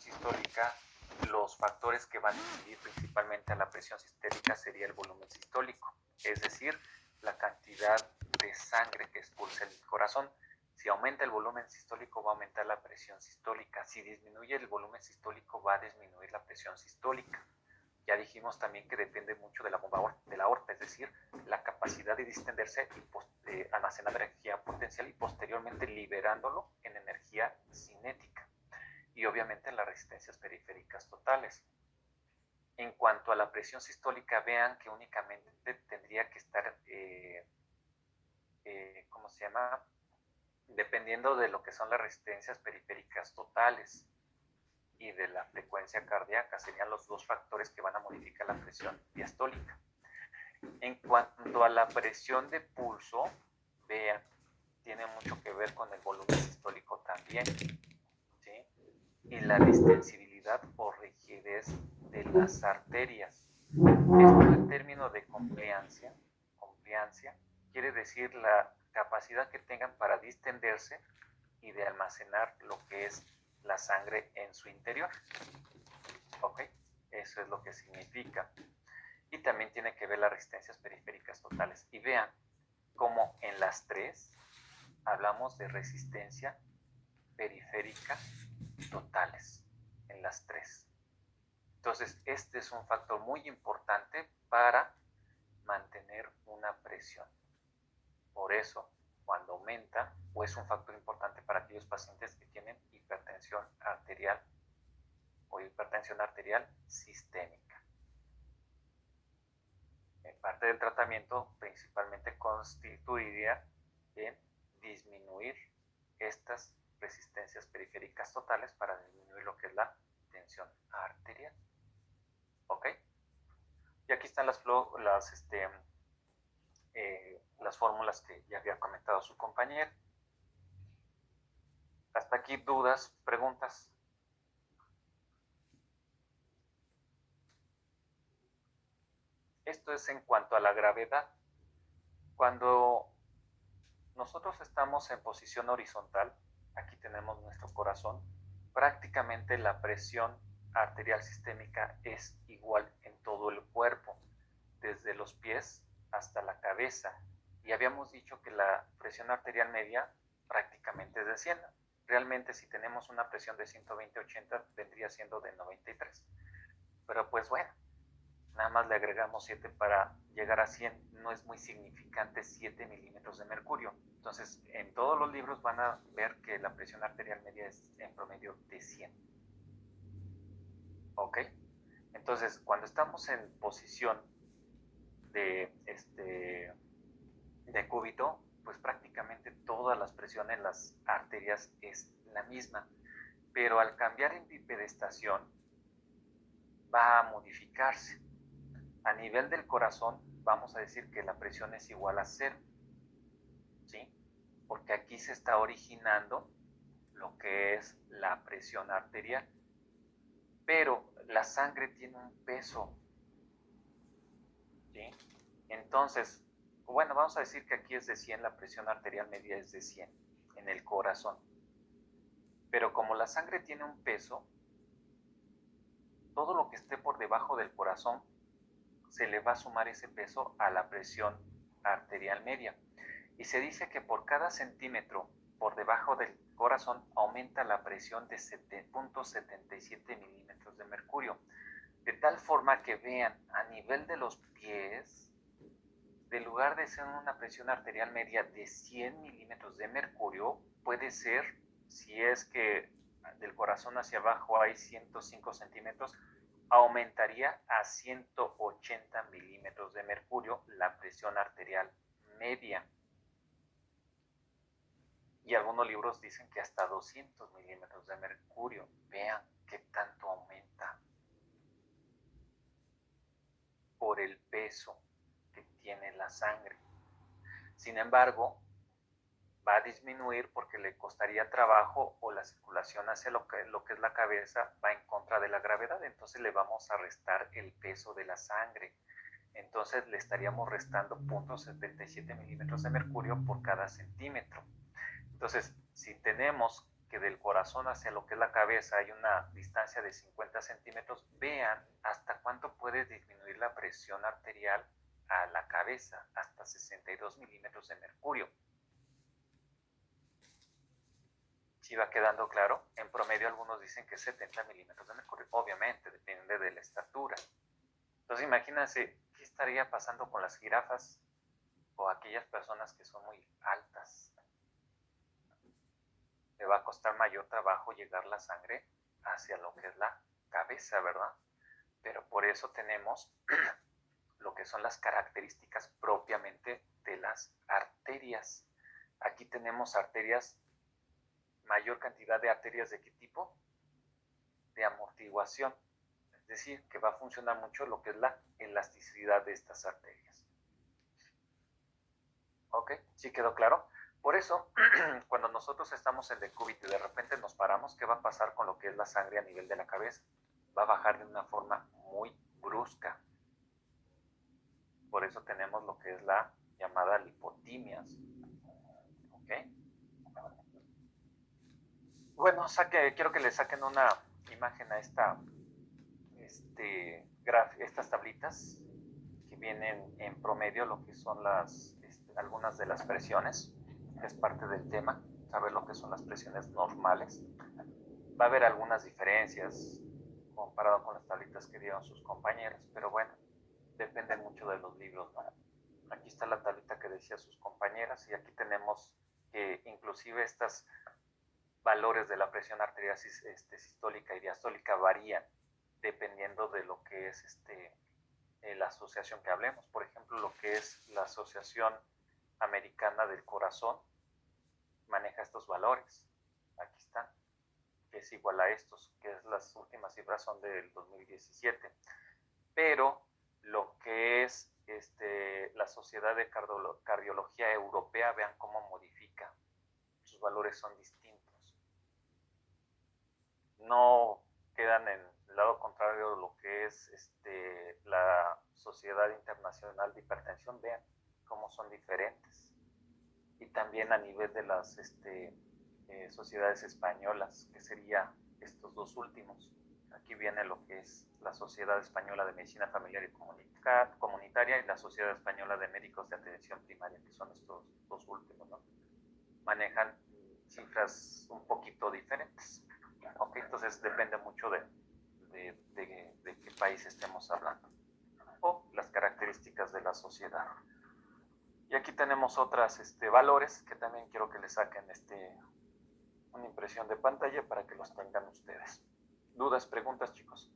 sistólica, los factores que van a incidir principalmente a la presión sistólica sería el volumen sistólico, es decir, la cantidad de sangre que expulsa el corazón. Si aumenta el volumen sistólico, va a aumentar la presión sistólica. Si disminuye el volumen sistólico, va a disminuir la presión sistólica. Ya dijimos también que depende mucho de la bomba de la aorta, es decir, la capacidad de distenderse y almacenar energía potencial y posteriormente liberándolo en energía cinética. Y obviamente las resistencias periféricas totales. En cuanto a la presión sistólica, vean que únicamente tendría que estar, ¿cómo se llama? Dependiendo de lo que son las resistencias periféricas totales y de la frecuencia cardíaca, serían los dos factores que van a modificar la presión diastólica. En cuanto a la presión de pulso, vean, tiene mucho que ver con el volumen sistólico también, ¿sí? Y la distensibilidad o rigidez de las arterias. Esto en términos de compliancia quiere decir la capacidad que tengan para distenderse y de almacenar lo que es la sangre en su interior. ¿Ok? Eso es lo que significa. Y también tiene que ver las resistencias periféricas totales. Y vean cómo en las tres hablamos de resistencia periférica totales. En las tres. Entonces, este es un factor muy importante para mantener una presión. Por eso, cuando aumenta, o es un factor importante para aquellos pacientes que tienen hipertensión arterial o hipertensión arterial sistémica. Parte del tratamiento principalmente constituiría en disminuir estas resistencias periféricas totales para disminuir lo que es la tensión arterial. ¿Ok? Y aquí están las fórmulas que ya había comentado su compañero. Hasta aquí, dudas, preguntas. Esto es en cuanto a la gravedad. Cuando nosotros estamos en posición horizontal, aquí tenemos nuestro corazón, prácticamente la presión arterial sistémica es igual en todo el cuerpo, desde los pies hasta la cabeza. Y habíamos dicho que la presión arterial media prácticamente es de 100. Realmente si tenemos una presión de 120/80 vendría siendo de 93. Pero pues bueno, nada más le agregamos 7 para llegar a 100. No es muy significante 7 milímetros de mercurio. Entonces, en todos los libros van a ver que la presión arterial media es en promedio de 100. ¿Ok? Entonces, cuando estamos en posición de cúbito, pues prácticamente todas las presiones en las arterias es la misma. Pero al cambiar en bipedestación, va a modificarse. A nivel del corazón, vamos a decir que la presión es igual a 0, ¿sí? Porque aquí se está originando lo que es la presión arterial. Pero la sangre tiene un peso, ¿sí? Entonces, bueno, vamos a decir que aquí es de 100, la presión arterial media es de 100 en el corazón. Pero como la sangre tiene un peso, todo lo que esté por debajo del corazón se le va a sumar ese peso a la presión arterial media. Y se dice que por cada centímetro por debajo del corazón aumenta la presión de 7.77 milímetros de mercurio. De tal forma que vean, a nivel de los pies, en lugar de ser una presión arterial media de 100 milímetros de mercurio, puede ser, si es que del corazón hacia abajo hay 105 centímetros, aumentaría a 180 milímetros de mercurio la presión arterial media. Y algunos libros dicen que hasta 200 milímetros de mercurio. Vean qué tanto aumenta por el peso que tiene la sangre. Sin embargo, va a disminuir porque le costaría trabajo o la circulación hacia lo que es la cabeza va en contra de la gravedad. Entonces le vamos a restar el peso de la sangre. Entonces le estaríamos restando 0.77 milímetros de mercurio por cada centímetro. Entonces, si tenemos que del corazón hacia lo que es la cabeza hay una distancia de 50 centímetros, vean hasta cuánto puede disminuir la presión arterial a la cabeza, hasta 62 milímetros de mercurio. ¿Sí va quedando claro? En promedio algunos dicen que 70 milímetros de mercurio, obviamente, depende de la estatura. Entonces imagínense qué estaría pasando con las jirafas o aquellas personas que son muy altas. Le va a costar mayor trabajo llegar la sangre hacia lo que es la cabeza, ¿verdad? Pero por eso tenemos lo que son las características propiamente de las arterias. Aquí tenemos arterias, mayor cantidad de arterias de qué tipo? De amortiguación. Es decir, que va a funcionar mucho lo que es la elasticidad de estas arterias. ¿Ok? ¿Sí quedó claro? Por eso, cuando nosotros estamos en decúbito y de repente nos paramos, ¿qué va a pasar con lo que es la sangre a nivel de la cabeza? Va a bajar de una forma muy brusca. Por eso tenemos lo que es la llamada lipotimias. ¿Ok? Bueno, quiero que le saquen una imagen a estas tablitas que vienen en promedio lo que son algunas de las presiones, que es parte del tema, saber lo que son las presiones normales. Va a haber algunas diferencias comparado con las tablitas que dieron sus compañeros, pero bueno, depende mucho de los libros, ¿no? Aquí está la tablita que decía sus compañeras y aquí tenemos que inclusive estos valores de la presión arterial sistólica y diastólica varían dependiendo de lo que es la asociación que hablemos. Por ejemplo, lo que es la Asociación Americana del Corazón maneja estos valores. Aquí están, que es igual a estos, que es las últimas cifras son del 2017. Pero lo que es la Sociedad de Cardiología Europea, vean cómo modifica. Sus valores son distintos. No quedan en el lado contrario de lo que es la Sociedad Internacional de Hipertensión, vean cómo son diferentes. Y también a nivel de las sociedades españolas, que sería estos dos últimos. Aquí viene lo que es la Sociedad Española de Medicina Familiar y Comunitaria y la Sociedad Española de Médicos de Atención Primaria, que son estos dos últimos, ¿no? Manejan cifras un poquito diferentes. ¿Ok? Entonces depende mucho de qué país estemos hablando o las características de la sociedad. Y aquí tenemos otras valores que también quiero que les saquen una impresión de pantalla para que los tengan ustedes. ¿Dudas, preguntas, chicos?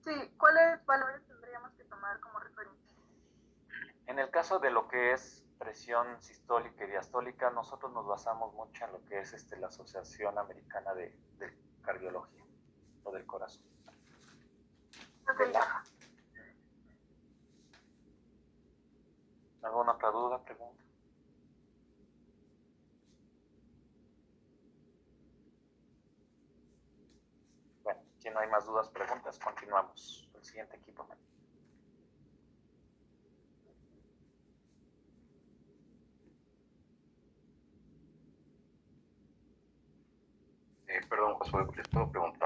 Sí, ¿cuáles valores tendríamos que tomar como referencia? En el caso de lo que es presión sistólica y diastólica, nosotros nos basamos mucho en lo que es la Asociación Americana de Cardiología o del Corazón. Okay. ¿Alguna otra duda, pregunta? Bueno, si no hay más dudas, preguntas, continuamos. El siguiente equipo. Perdón, Josué, les puedo preguntar.